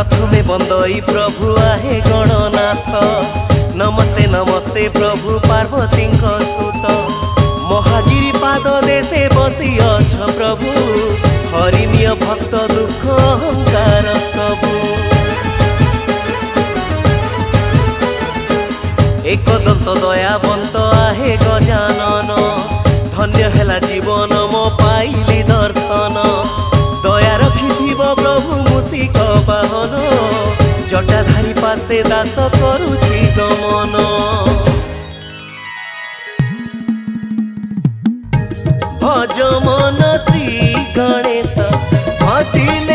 प्रथमे बंदई प्रभु आहे गणनाथ। नमस्ते नमस्ते प्रभु पार्वती सुत। महागिरी पाद देशे बसी अछ प्रभु, हरिनिय भक्त दुख अहंकार सबु। एकदंत दयावंत आहे गजानन, धन्य हेला जीवन मो पाइली दर्शन। दया रखिथिब प्रभु मूषिक वाहन, जटाधारी पासे दास करुछि दमन। भज मन श्री गणेश भजिले